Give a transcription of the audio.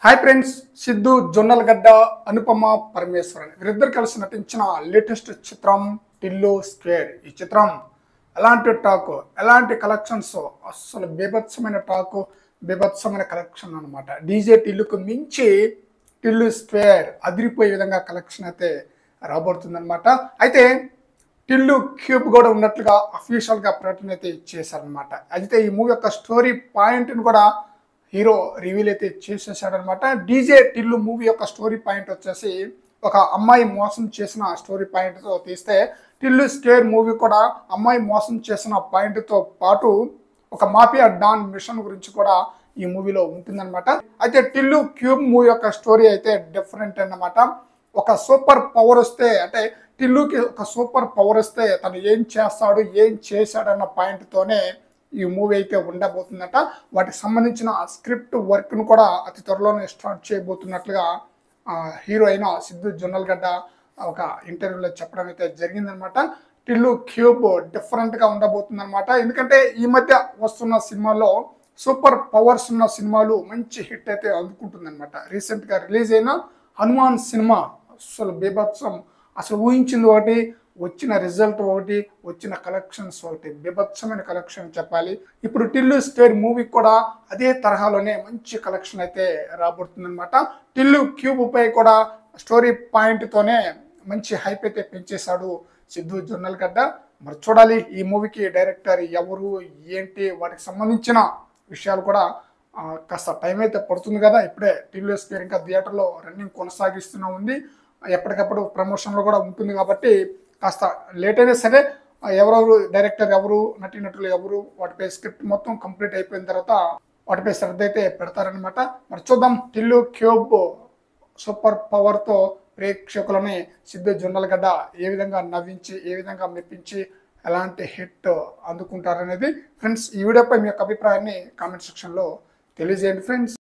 Hi friends, Siddhu Jonnalagadda, Anupama Parameswaran వీరిద్దరు కలిసి నటించిన లేటెస్ట్ చిత్రం టిల్లు స్క్వేర్. ఈ చిత్రం ఎలాంటి టాక్, ఎలాంటి కలెక్షన్స్, అస్సలు బీభత్సమైన టాక్, బీభత్సమైన కలెక్షన్ అనమాట. డీజే టిల్లుకు మించి టిల్లు స్క్వేర్ అదిరిపోయే విధంగా కలెక్షన్ అయితే రాబోతుందన్నమాట. అయితే టిల్లు క్యూబ్ కూడా ఉన్నట్లుగా అఫీషియల్గా ప్రకటన అయితే ఇచ్చేసారనమాట. అయితే ఈ మూవీ యొక్క స్టోరీ పాయింట్ని కూడా హీరో రివీల్ అయితే చేసేసాడనమాట. డీజే టిల్లు మూవీ యొక్క స్టోరీ పాయింట్ వచ్చేసి ఒక అమ్మాయి మోసం చేసిన స్టోరీ పాయింట్తో తీస్తే, టిల్లు స్క్వేర్ మూవీ కూడా అమ్మాయి మోసం చేసిన పాయింట్తో పాటు ఒక మాఫియా డాన్ మిషన్ గురించి కూడా ఈ మూవీలో ఉంటుందన్నమాట. అయితే టిల్లు క్యూబ్ మూవీ యొక్క స్టోరీ అయితే డిఫరెంట్ అన్నమాట. ఒక సూపర్ పవర్ వస్తే, అంటే టిల్లుకి ఒక సూపర్ పవర్ వస్తే తను ఏం చేస్తాడు, ఏం చేశాడన్న పాయింట్తోనే ఈ మూవీ అయితే ఉండబోతుందట. వాటికి సంబంధించిన స్క్రిప్ట్ వర్క్ను కూడా అతి త్వరలోనే స్టార్ట్ చేయబోతున్నట్లుగా హీరో అయిన సిద్ధు జొన్నలగడ్డ ఒక ఇంటర్వ్యూలో చెప్పడం అయితే జరిగిందనమాట. టిల్లు క్యూబ్ డిఫరెంట్గా ఉండబోతుందన్నమాట. ఎందుకంటే ఈ మధ్య వస్తున్న సినిమాల్లో సూపర్ పవర్స్ ఉన్న సినిమాలు మంచి హిట్ అయితే అందుకుంటుందన్నమాట. రీసెంట్గా రిలీజ్ అయిన హనుమాన్ సినిమా అసలు బీభత్సం, అసలు ఊహించింది ఒకటి, వచ్చిన రిజల్ట్ ఒకటి, వచ్చిన కలెక్షన్స్ ఒకటి, బీభత్సమైన కలెక్షన్ చెప్పాలి. ఇప్పుడు టిల్లు స్క్వేర్ మూవీ కూడా అదే తరహాలోనే మంచి కలెక్షన్ అయితే రాబోతుందన్నమాట. టిల్లు క్యూబ్ పై కూడా స్టోరీ పాయింట్తోనే మంచి హైప్ అయితే పెంచేశాడు సిద్ధు జొన్నలగడ్డ. మరి చూడాలి ఈ మూవీకి డైరెక్టర్ ఎవరు, ఏంటి, వాటికి సంబంధించిన విషయాలు కూడా కాస్త టైం అయితే పడుతుంది కదా. ఇప్పుడే టిల్లు స్క్వేర్ ఇంకా థియేటర్లో రన్నింగ్ కొనసాగిస్తూనే ఉంది, ఎప్పటికప్పుడు ప్రమోషన్లో కూడా ఉంటుంది కాబట్టి కాస్త లేట్ అయినా సరే ఎవరెవరు డైరెక్టర్ ఎవరు, నటీనటులు ఎవరు, వాటిపై స్క్రిప్ట్ మొత్తం కంప్లీట్ అయిపోయిన తర్వాత వాటిపై శ్రద్ధ అయితే పెడతారనమాట. మరి చూద్దాం టిల్లు క్యూబ్ సూపర్ పవర్తో ప్రేక్షకులని సిద్ధు జొన్నలగడ్డ ఏ విధంగా నవ్వించి, ఏ విధంగా మెప్పించి, ఎలాంటి హిట్ అందుకుంటారనేది. ఫ్రెండ్స్, ఈ వీడియోపై మీ యొక్క అభిప్రాయాన్ని కామెంట్ సెక్షన్లో తెలియజేయండి ఫ్రెండ్స్.